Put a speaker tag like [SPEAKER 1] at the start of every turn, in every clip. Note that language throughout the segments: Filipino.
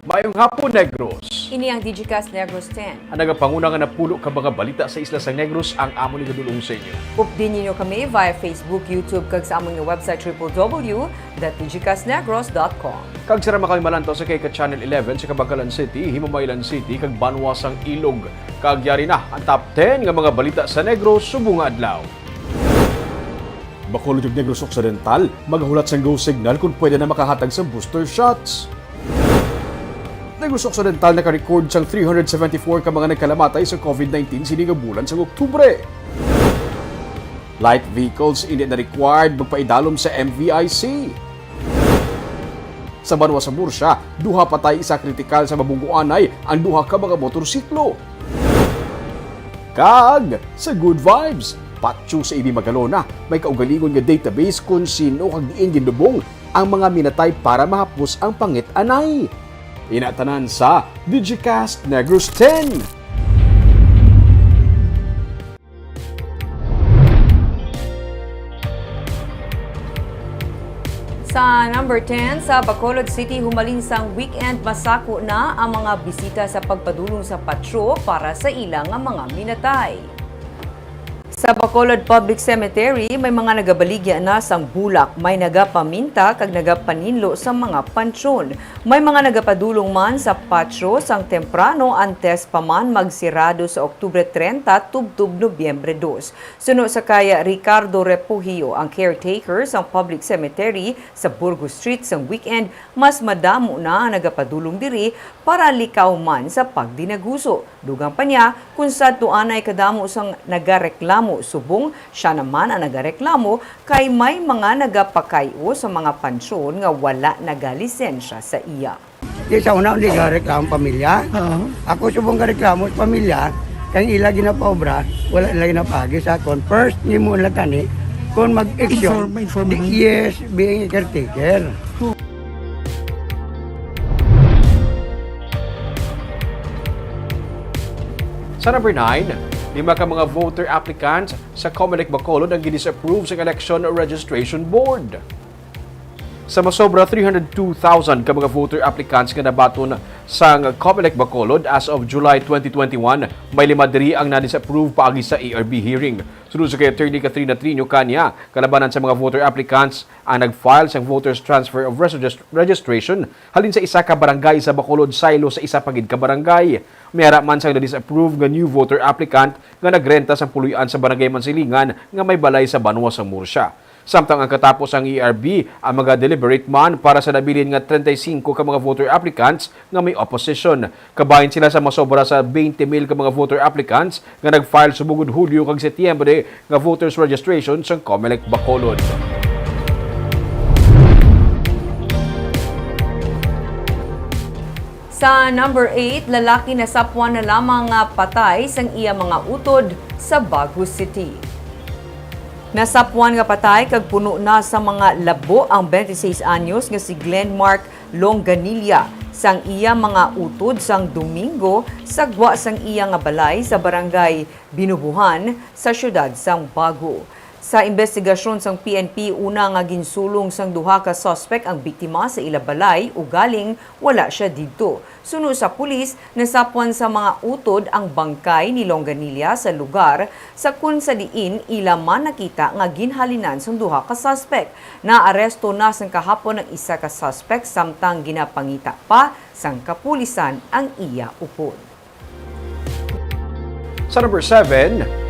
[SPEAKER 1] Mayong hapon, Negros.
[SPEAKER 2] Ini ang Digicast Negros X.
[SPEAKER 1] Ang nagapanguna nga napulo ka mga balita sa isla sa Negros ang amo ni gadulong sa inyo.
[SPEAKER 2] Updin niyo kami via Facebook, YouTube, kag sa among website www.digicastnegros.com.
[SPEAKER 1] Kag sarama kami malantaw sa kay ka Channel 11 sa Kabangkalan City, Himamaylan City, kag Banwasang Ilog. Kag yari na ang top 10 nga mga balita sa Negros subong nga adlaw. Bacolod ug Negros Occidental, magahulat sang go signal kung pwede na makahatag sa booster shots. Negros Occidental naka-record sang 374 ka mga nagkalamatay sa COVID-19 sini nga bulan sa Oktubre. Light vehicles hindi na required magpaidalom sa MVIC. Sa Banwa sa Murcia, duha patay isa kritikal sa mabungguanay ang duha ka mga motorsiklo. Kag sa Good Vibes, patyo sa Ibi Magalona, may kaugalingon nga database kung sino kag diin ginubong ang mga minatay para mahapos ang pangit-anay. Inatanan sa Digicast Negros X.
[SPEAKER 2] Sa number 10, sa Bacolod City, humalinsang weekend masako na ang mga bisita sa pagpadulong sa patro para sa ilang mga minatay. Sa Bacolod Public Cemetery, may mga nagabaligya na sang bulak, may nagapaminta kag nagapaninlo sa mga pansyon. May mga nagapadulong man sa patro sang temprano antes pa man magsirado sa Oktubre 30 tubtub Nobyembre 2. Suno sa kaya Ricardo Repugio, ang caretaker sang Public Cemetery sa Burgos Street sang weekend, mas madamo na ang nagapadulong diri para likaw man sa pagdinaguso. Dugang pa niya kung sa tuanay kadamo sang nagareklamo subong siya naman ang nagareklamo kay may mga nagapakayo sa mga pansyon nga wala nagalisensya sa iya.
[SPEAKER 3] Sa una, hindi ka reklamo pamilya. Ako subong ka reklamo sa pamilya, kaya ila ginapaobra, wala ila ginapagi sa akon. First, hindi mo lang tani, kung mag-action, yes, being a caretaker.
[SPEAKER 1] Sa number 9, 5 ka mga voter applicants sa Comelec Bacolod ang gidisapprove sa Election Registration Board. Sa masobra 302,000 ka mga voter applicants nga nabaton sa Comelec Bacolod as of July 2021, may 5 diri ang na-disapprove paagi sa ARB hearing. Sunod sa kay Attorney Katrina Trino kanya, kalabanan sa mga voter applicants ang nag-file sa Voters Transfer of Registration halin sa isa ka barangay sa Bacolod silo sa isa pagid ka barangay. Mayara man sang na-disapprove nga new voter applicant nga nagrenta sa puluyan sa barangay Mansilingan nga may balay sa Banwa sa Murcia. Samtang ang katapos ang ERB, ang mga deliberate man para sa nabilin nga 35 ka mga voter applicants nga may opposition. Kabahin sila sa masobra sa 20,000 ka mga voter applicants nga nag-file subugod Hulyo kag Setyembre nga voters registration sa Comelec Bacolod.
[SPEAKER 2] Sa number 8, lalaki na sapwan na lamang nga patay sang iya mga utod sa Baguio City. Nasapwan nga patay kag puno na sa mga labo ang 26 anyos nga si Glenmark Longanilla sang iya mga utod sang Domingo sagwa sang iya nga balay sa barangay Binubuhan sa syudad sang Baguio. Sa investigasyon sang PNP, una nga ginsulong sang duha ka suspect ang biktima sa ila balay ug galing wala siya didto. Suno sa pulis, nasapwan sa mga utod ang bangkay ni Longanilla sa lugar sa kun sa diin ila man nakita nga ginhalinan sang duha ka suspect. Naaresto na sang kahapon ang isa ka suspect samtang ginapangita pa sang kapulisan ang iya upod.
[SPEAKER 1] Sa number 7,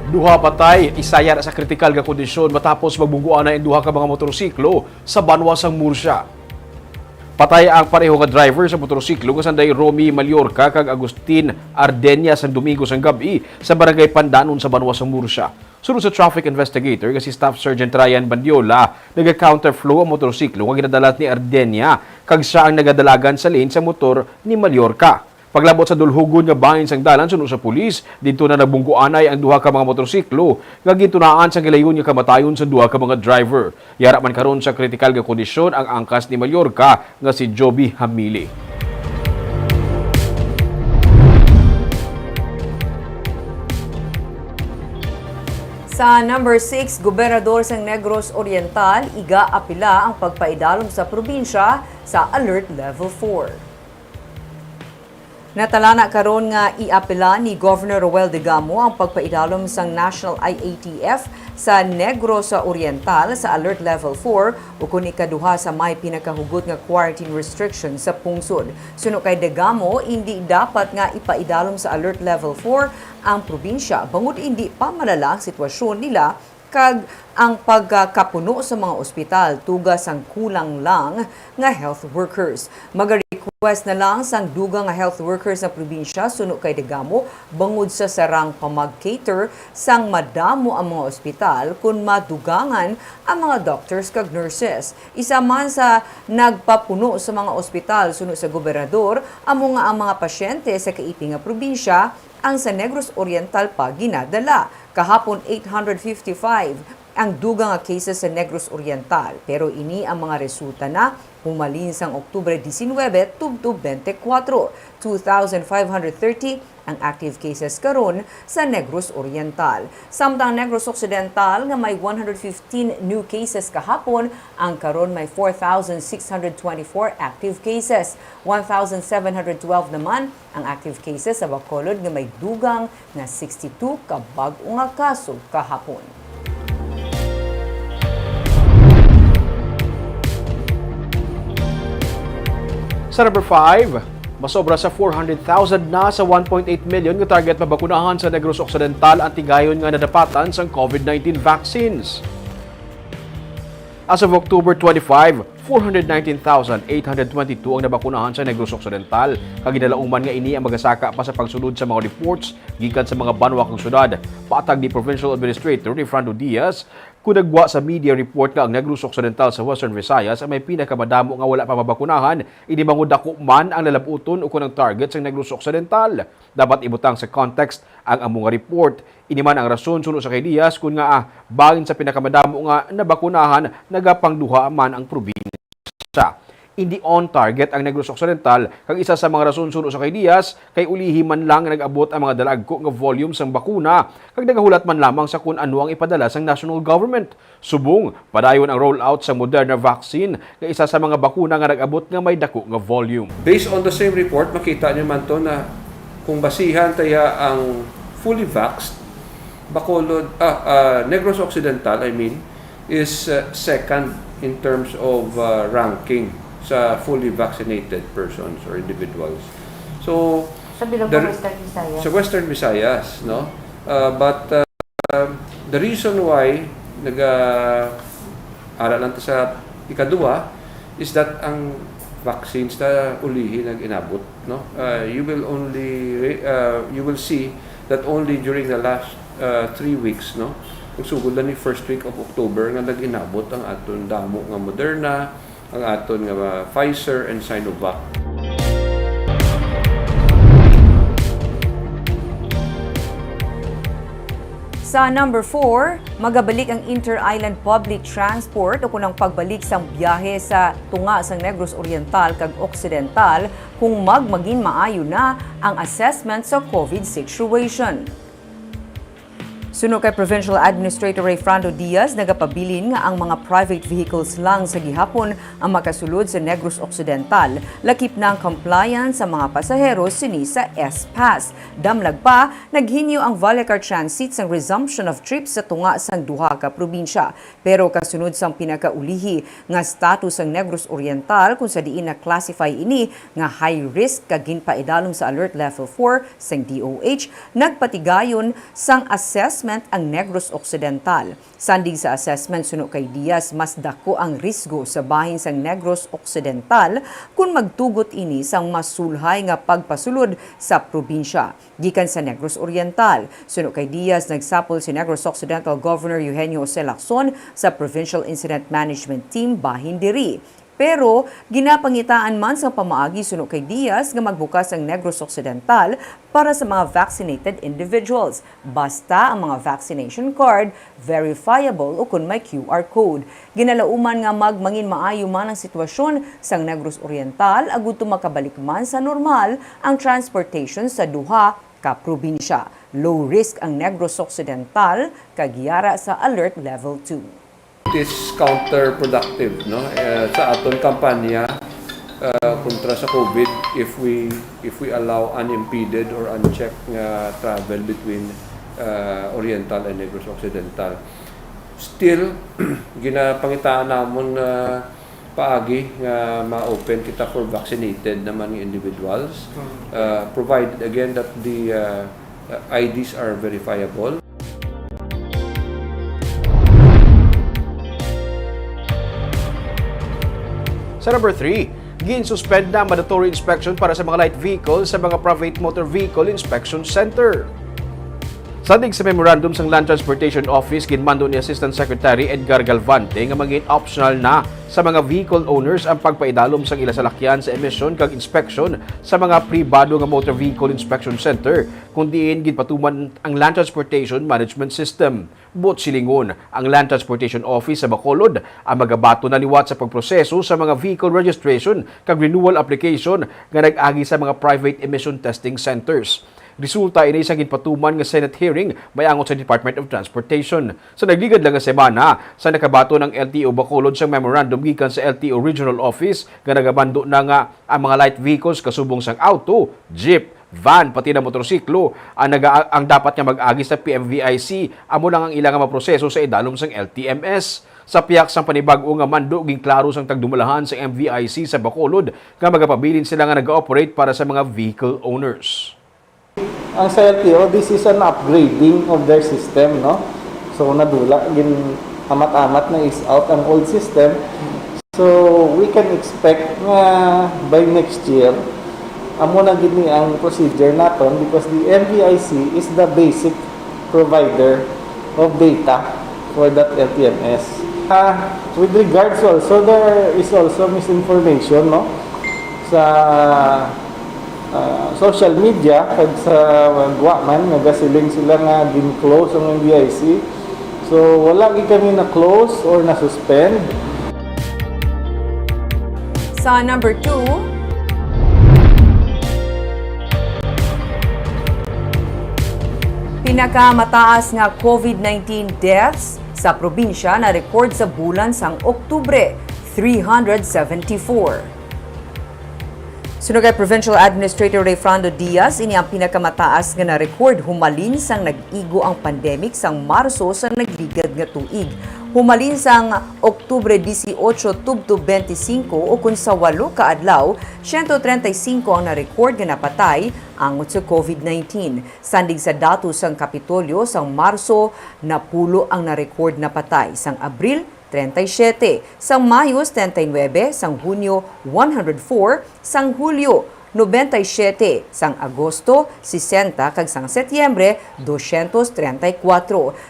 [SPEAKER 1] duha patay, isaya na sa kritikal nga kondisyon matapos magbungguan na ang duha ka mga motorsiklo sa Banwa sang Murcia. Patay ang pareho nga driver sa motorsiklo nga sanday Romy Mallorca kag Agustin Ardenia sa Domingo sang gabi sa barangay Pandanon sa Banwa sang Murcia. Sunod sa traffic investigator nga si Staff Sergeant Ryan Bandiola, naga-counterflow ang motorsiklo nga ginadalat ni Ardenia kag siya ang nagadalagan sa lane sa motor ni Mallorca. Paglabot sa dulhugon nga bahin sang dalan sunod sa pulis, dito na nagbungguanay ang duha ka mga motorsiklo nga gintunaan sa gilayon nga kamatayon sa duha ka mga driver. Yara man karon sa kritikal nga kondisyon ang angkas ni Mallorca nga si Joby Hamili.
[SPEAKER 2] Sa number 6, gobernador sa Negros Oriental, iga-apila ang pagpaidalom sa probinsya sa Alert Level 4. Natalana karon nga iapila ni Governor Roel Digamo ang pagpaidalom sang National IATF sa Negros Oriental sa Alert Level 4 ukon ikaduha sa may pinakahugot nga quarantine restriction sa pungsod. Suno kay Digamo, hindi dapat nga ipaidalom sa Alert Level 4 ang probinsya bangod hindi pa malala ang sitwasyon nila kag ang pagkapuno sa mga ospital tugas ang kulang lang nga health workers. Mag-request na lang sang dugang nga health workers sa probinsya suno kay Digamo bangod sa sarang pamag-cater sang madamo ang mga ospital kung madugangan ang mga doctors kag nurses. Isa man sa nagpapuno sa mga ospital suno sa gobernador amo nga ang mga pasyente sa kaiping nga probinsya ang sa Negros Oriental pa ginadala. Kahapon 855 ang dugang nga cases sa Negros Oriental. Pero ini ang mga resulta na humalin sang Oktubre 19 tubtob 24. 2,530 ang active cases karon sa Negros Oriental. Samtang Negros Occidental nga may 115 new cases kahapon, ang karon may 4,624 active cases. 1,712 naman ang active cases sa Bacolod nga may dugang na 62 ka bag-o nga kaso kahapon.
[SPEAKER 1] Sa number 5, masobra sa 400,000 na sa 1.8 million nga target mabakunahan sa Negros Occidental ang tigayon nga nadapatan sa COVID-19 vaccines. As of October 25, 419,822 ang nabakunahan sa Negros Occidental. Kaginalauman nga ini ang magasaka pa sa pagsulod sa mga reports gikan sa mga banwa kang syudad. Patag ni Provincial Administrator ni Fernando Diaz, kudagwa sa media report nga ang Negros Occidental sa Western Visayas ay may pinakamadamo nga wala pa mabakunahan, ini mangudako man ang lalabuton o kunang target sa Negros Occidental. Dapat ibutang sa context ang among report. Ini man ang rason suno sa kay Diaz kun nga bangin sa pinakamadamo nga nabakunahan nagapangduha man ang probinsya. Hindi on target ang Negros Occidental kag isa sa mga rason suno sa kay Diaz kay ulihi man lang nag-abot ang mga dalagko nga volume sang bakuna kag nagahulat man lamang sa kun ano ang ipadala sang national government. Subong padayon ang rollout sa Moderna vaccine nga isa sa mga bakuna nga nag-abot nga may dako nga volume.
[SPEAKER 4] Based on the same report, makita niyo man to na kung basihan taya ang fully vaxxed Bacolod, Negros Occidental, is second in terms of ranking sa fully vaccinated persons or individuals. So,
[SPEAKER 2] Sa bilog ng Western Visayas.
[SPEAKER 4] sa Western Visayas, no? But the reason why nag-aral lang sa ikadua is that ang vaccines na ulihi nag-inabot, no? You will see that only during the last 3 weeks, no? Kung sugod lang ni first week of October nga nag-inabot ang aton damo nga Moderna, ang aton nga Pfizer and Sinovac.
[SPEAKER 2] Sa number 4, magabalik ang inter-island public transport o kunang pagbalik sang biyahe sa tunga sang Negros Oriental kag Occidental kung maging maayo na ang assessment sa COVID situation. Suno kay Provincial Administrator Fernando Diaz, nagapabilin nga ang mga private vehicles lang sa gihapon ang makasulod sa Negros Occidental. Lakip na ang compliance sa mga pasahero sini sa S-Pass. Damlag pa, naghinyo ang Valacar Transit sang resumption of trips sa tunga sang duha ka probinsya. Pero kasunod sang pinakaulihi nga status sang Negros Oriental kung sa diin na classify ini nga high risk kagin paidalom sa Alert Level 4 sang DOH, nagpatigayon sang assessment ang Negros Occidental. Sandig sa assessment suno kay Diaz, mas dako ang risgo sa bahin sang Negros Occidental kung magtugot ini sang masulhay nga pagpasulod sa probinsya. Gikan sa Negros Oriental, suno kay Diaz, nagsapol si Negros Occidental Governor Eugenio Jose Lacson sa Provincial Incident Management Team bahin diri. Pero ginapangitaan man sa pamaagi suno kay Diaz nga magbukas ang Negros Occidental para sa mga vaccinated individuals. Basta ang mga vaccination card verifiable o kung may QR code. Ginalauman nga magmangin maayo man ang sitwasyon sa Negros Oriental agud makabalik man sa normal ang transportation sa duha ka probinsya. Low risk ang Negros Occidental kag yara sa alert level 2.
[SPEAKER 4] It is counterproductive, no? Sa aton kampanya kontra sa COVID if we allow unimpeded or unchecked travel between Oriental and Negros Occidental. Still, ginapangitaan namon paagi nga ma-open kita for vaccinated naman ng individuals, provided again that the IDs are verifiable.
[SPEAKER 1] Sa number 3, gin-suspend na mandatory inspection para sa mga light vehicles sa mga private motor vehicle inspection center. Sadig sa memorandum ng Land Transportation Office, ginmando ni Assistant Secretary Edgar Galvante nga maging optional na sa mga vehicle owners ang pagpaidalom sang ila salakyan sa emission kag inspection sa mga pribado nga motor vehicle inspection center kung diin ginpatuman ang Land Transportation Management System. Buot silingon ang Land Transportation Office sa Bacolod ang magabato na liwat sa pagproseso sa mga vehicle registration kag renewal application nga nag-agi sa mga private emission testing centers. Resulta ini isang ginpatuman nga Senate hearing mayangot sa Department of Transportation. Sa nagligad lang nga semana sa nakabato ng LTO Bacolod sa memorandum gikan sa LTO Regional Office nga nagabando na nga ang mga light vehicles kasubong sang auto, jeep, van pati na motorsiklo ang dapat nga mag-agi sa PMVIC amo lang ang ilang maproseso sa idalom sang LTMS. Sa piyak sang panibag-o nga mando ging klaro sang tagdumalahan sa MVIC sa Bacolod nga magapabilin sila nga nag-operate para sa mga vehicle owners.
[SPEAKER 5] Ang sa LTO, this is an upgrading of their system, no? So, nadula, amat-amat na is out ang old system. So, we can expect na by next year, amo na gini ang procedure naton because the MVIC is the basic provider of data for that LTMS. With regards also, there is also misinformation, no? Sa social media kag sa guwaman nagasiling sila nga gin-close ang MVIC. So wala gid kami na close or na suspend.
[SPEAKER 2] Sa number 2, pinakamataas nga COVID-19 deaths sa probinsya na record sa bulan sang Oktubre, 374. Sunod kay Provincial Administrator Rayfrando Diaz, ini ang pinakamataas nga na-record humalin sang nag-igo ang pandemic sang Marso sa nagligad nga tuig. Humalin sang Oktubre 18 tubtob 25 o kun sa 8 ka adlaw, 135 ang na-record nga napatay angot sa COVID-19. Sandig sa datos sang Kapitolyo sang Marso, napulo ang na-record na patay. Sang Abril 37, sang Mayo 39, sang Hunyo 104, sang Hulyo 97, sang Agosto 60 kag sang Setyembre 234.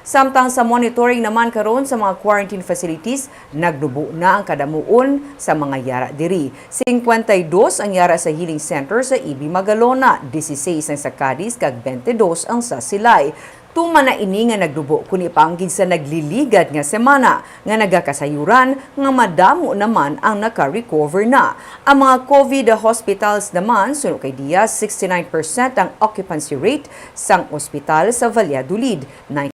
[SPEAKER 2] Samtang sa monitoring naman karon sa mga quarantine facilities, nagdubo na ang kadamuon sa mga yara diri. 52 ang yara sa healing center sa Ibi Magalona, 16 ang sa Cadiz kag 22 ang sa Silay. Tuman na ini nga nagdubo kuni panggid sa nagliligad nga semana nga nagakasayuran nga madamo naman ang naka-recover na. Ang mga COVID hospitals naman suno kay Diaz 69% ang occupancy rate sang ospital sa Valladolid, 95%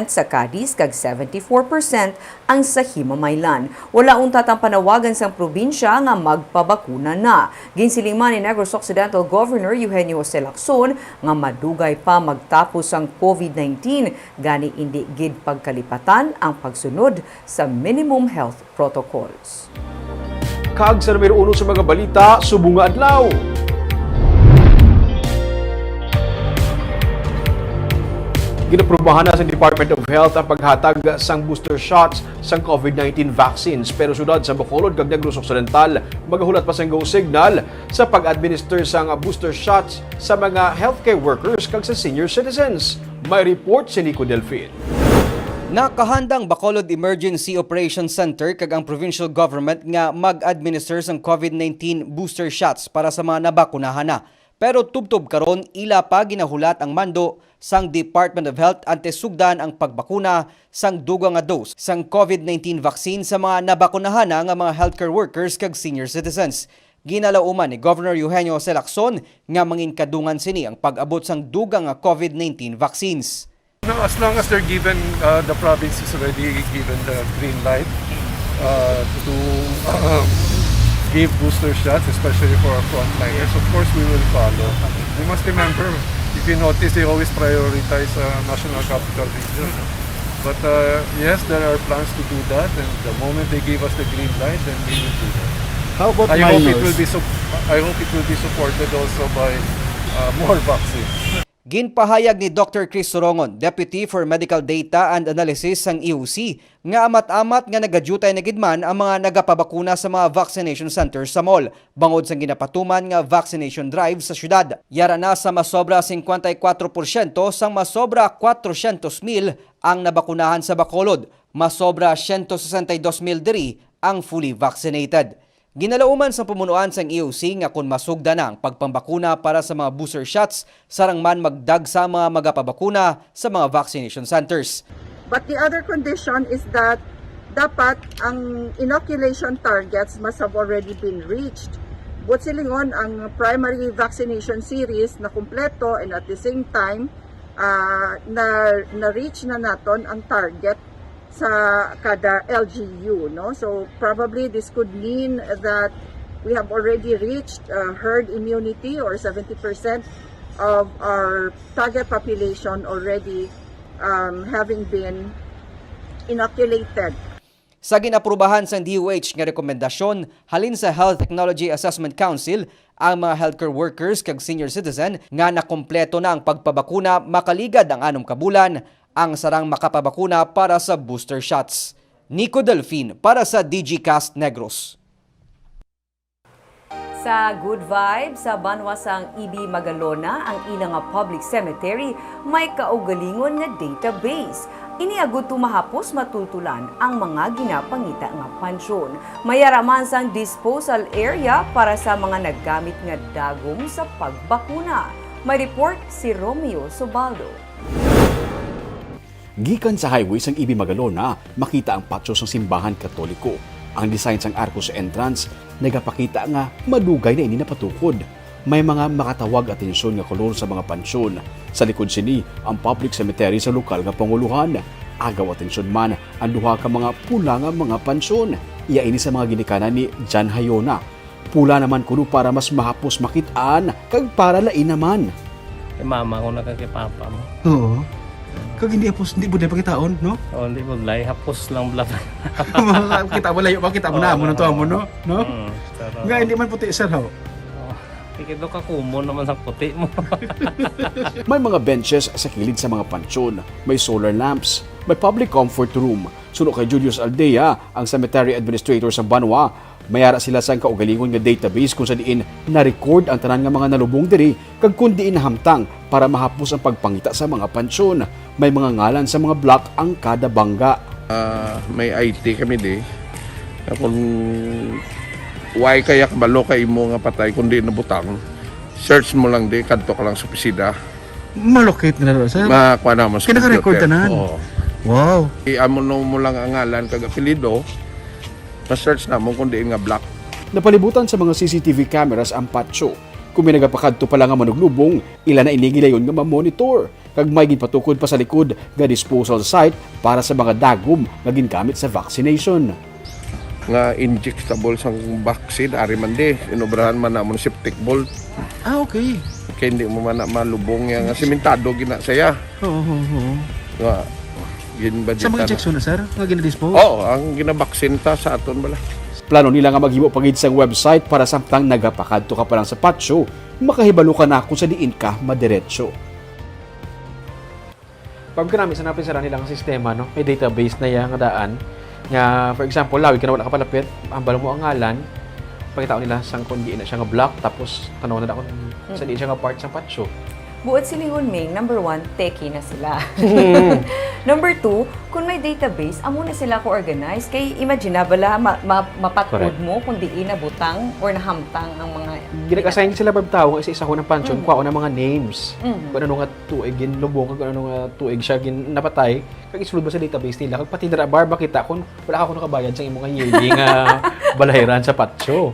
[SPEAKER 2] sa Cadiz kag 74% ang sa Himamaylan. Wala untat ang panawagan sang probinsya nga magpabakuna na. Ginsilingan ni Negros Occidental Governor Eugenio Jose Lacson nga madugay pa magtapos ang COVID-19 gani indi gid pagkalipatan ang pagsunod sa minimum health protocols.
[SPEAKER 1] Kag sa numero 1 sa mga balita, subong nga adlaw. Ginaprubahan na sa Department of Health ang paghatag sang booster shots sang COVID-19 vaccines. Pero sudad sa Bacolod kag Negros Occidental, magahulat pa sang go signal sa pag-administer sang booster shots sa mga healthcare workers kag sa senior citizens. May report si Nico Delfin.
[SPEAKER 6] Nakahandang Bacolod Emergency Operations Center kag ang provincial government nga mag-administer sang COVID-19 booster shots para sa mga nabakunahan na. Pero tubtob karon ila pa ginahulat ang mando sang Department of Health ante sugdan ang pagbakuna sang dugang nga dose sang COVID-19 vaccine sa mga nabakunahan na nga mga healthcare workers kag senior citizens. Ginalauman ni Governor Eugenio Lacson nga mangin kadungan sini ang pag-abot sang dugang nga COVID-19 vaccines.
[SPEAKER 7] No, as long as they're given, the province is already given the green light to give booster shots, especially for our frontliners. Of course, we will follow. We must remember, if you notice, they always prioritize national capital region. But yes, there are plans to do that, and the moment they give us the green light, then we will do that.
[SPEAKER 8] How about
[SPEAKER 7] I hope it
[SPEAKER 8] minors?
[SPEAKER 7] will be I hope it will be supported also by more vaccines.
[SPEAKER 6] Ginpahayag ni Dr. Chris Sorongon, Deputy for Medical Data and Analysis sang EOC, nga amat-amat nga nagadyutay na gidman ang mga nagapabakuna sa mga vaccination centers sa mall, bangod sang ginapatuman nga vaccination drive sa syudad. Yara na sa masobra 54% sang masobra 400,000 ang nabakunahan sa Bacolod, masobra 162,000 diri ang fully vaccinated. Ginalauman sa pamunuan sang EOC nga kung masugda na ang pagpambakuna para sa mga booster shots, sarang man magdag sa mga magapabakuna sa mga vaccination centers.
[SPEAKER 9] But the other condition is that dapat ang inoculation targets must have already been reached. Butsilingon ang primary vaccination series na kumpleto and at the same time na-reach na naton ang target sa kada LGU, no? So probably this could mean that we have already reached herd immunity, or 70% of our target population already having been inoculated.
[SPEAKER 6] Sa ginaprubahan sa DOH nga rekomendasyon, halin sa Health Technology Assessment Council, ang mga healthcare workers kag senior citizen nga nakompleto na ang pagpabakuna makaligad ang 6 kabulan, ang sarang makapabakuna para sa booster shots. Nico Delfin para sa Digicast Negros.
[SPEAKER 2] Sa Good Vibes, sa banwasang Ibi Magalona, ang ilang nga public cemetery may kaugalingon nga database. Iniagud tumahapos matultulan ang mga ginapangita nga pansyon. Mayaraman sang disposal area para sa mga naggamit nga dagom sa pagbakuna. May report si Romeo Sobaldo.
[SPEAKER 1] Gikan sa highway sang Ibi Magalona, makita ang patio sang simbahan Katoliko. Ang design sang arko sa entrance, nagapakita nga madugay na ini napatukod. May mga makatawag atensyon nga kolor sa mga pansyon. Sa likod sini, ang public cemetery sa lokal nga panguluhan. Agaw atensyon man ang duha ka mga pula nga mga pansyon. Iya ini sa mga ginikanan ni Jan Hayona. Pula naman kuno para mas mahapos makitaan, kag para lain naman.
[SPEAKER 10] Kay mama ko na kay papa mo.
[SPEAKER 8] Oo. Kag hindi hapos, hindi budaya pagkitaon, no?
[SPEAKER 10] O, hindi mo glay, hapos lang blat.
[SPEAKER 8] Kita mo layo pa, kita mo na, mo to mo, no? No?
[SPEAKER 10] Pero,
[SPEAKER 8] Nga, hindi man puti, sir, ho?
[SPEAKER 10] ikito ka kumo naman sa puti mo.
[SPEAKER 1] May mga benches sa kilid sa mga pansyon, may solar lamps, may public comfort room. Suno kay Julius Aldea, ang cemetery administrator sa Banwa, mayara sila sa kaugalingon nga database kung sa diin na-record ang tanan nga mga nalubong diri kag kun diin nahamtang para mahapos ang pagpangita sa mga pansyon. May mga ngalan sa mga block ang kada bangga.
[SPEAKER 11] May IT kami di. Kung why kaya kabalo kay mo nga patay kundi nabutang, search mo lang di, kadto ka lang sa opisina.
[SPEAKER 8] Malocate na rin, sir?
[SPEAKER 11] Makuha na mo sa
[SPEAKER 8] Kinaka-record
[SPEAKER 11] computer.
[SPEAKER 8] tanan?
[SPEAKER 11] Oo.
[SPEAKER 8] Wow.
[SPEAKER 11] Amo mo lang ang ngalan kag apelyido, ma-search na mo kundi nga black.
[SPEAKER 1] Napalibutan sa mga CCTV cameras ang patio. Kung may nagapakadto pa lang nga manuglubong, ilan na inigilayon nga ma-monitor. Kag may ginpatukod pa sa likod nga disposal site para sa mga dagom nga gingamit sa vaccination.
[SPEAKER 11] Nga injectable sang vaccine, ari man di, inobrahan man na mo septic bolt.
[SPEAKER 8] Ah, okay.
[SPEAKER 11] Kaya hindi mo man na malubong yang simentado gina saya.
[SPEAKER 8] Oo.
[SPEAKER 11] Nga, ginbadita
[SPEAKER 8] Sa mga
[SPEAKER 11] na.
[SPEAKER 8] injection na, sir? Nga ginadispose?
[SPEAKER 11] Oo, ang ginabaksin ta sa aton bala.
[SPEAKER 1] Plano nila nga maghibo pagid sa website para samtang nagapakadto ka pa lang sa patio, makahibalo ka na kung sa diin ka madiretso. Pag namin sa napin nila ang sistema, no? May database na yang daan. Nga, for example, lawig ka na wala ka palapit, ambalo mo ang ngalan, pagkitaon nila sang kung di na siya nga block, tapos tanaw na kung sa di siya nga part sa patio.
[SPEAKER 2] Buot silingon Ming, number 1, techie na sila. Number 2, kung may database, amo na sila ko-organize. Kay imagine na bala, mapatod mo kung di inabutang or nahamtang ang mga...
[SPEAKER 1] Ginag-assign sila bab tao, isa-isa ko ng pansyon, kuha ko ng mga names. Kung ano nga tuig, ginlubong, kung ano nga tuig siya, napatay, kag isulod ba sa database nila, kag pati dara bar, bakita kung wala ka kung nakabayad sa imong yearly nga balahiran sa patio.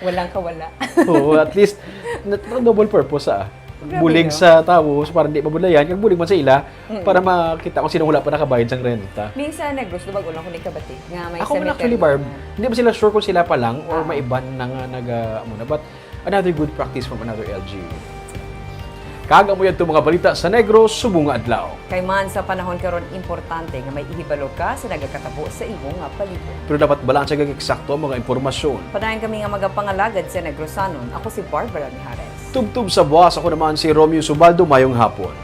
[SPEAKER 2] Walang kawala.
[SPEAKER 1] Oo, at least double purpose bulig sa tao, so para hindi mabulayan, kag bulig man sa ila, para makita kung sino wala pa nakabayad sang renta.
[SPEAKER 2] Minsan Negros, lubag ulang ko ni kabati nga may
[SPEAKER 1] Ako man
[SPEAKER 2] cemetery
[SPEAKER 1] actually, Barb,
[SPEAKER 2] na-
[SPEAKER 1] hindi ba sila sure kung sila pa lang or may iban na nga muna. But another good practice from another LGU. Kaga mo yan itong mga balita sa Negros, subong nga adlaw.
[SPEAKER 2] Kay man sa panahon karon importante nga may ihibalo ka sa nagakatabo sa imong nga palibot.
[SPEAKER 1] Pero dapat balansa kag eksakto ang mga impormasyon.
[SPEAKER 2] Padayon kami nga magapangalagad sa Negrosanon. Ako si Barbara Mijares.
[SPEAKER 1] Tubtub sa buwas, ako naman si Romeo Subaldo, mayong hapon.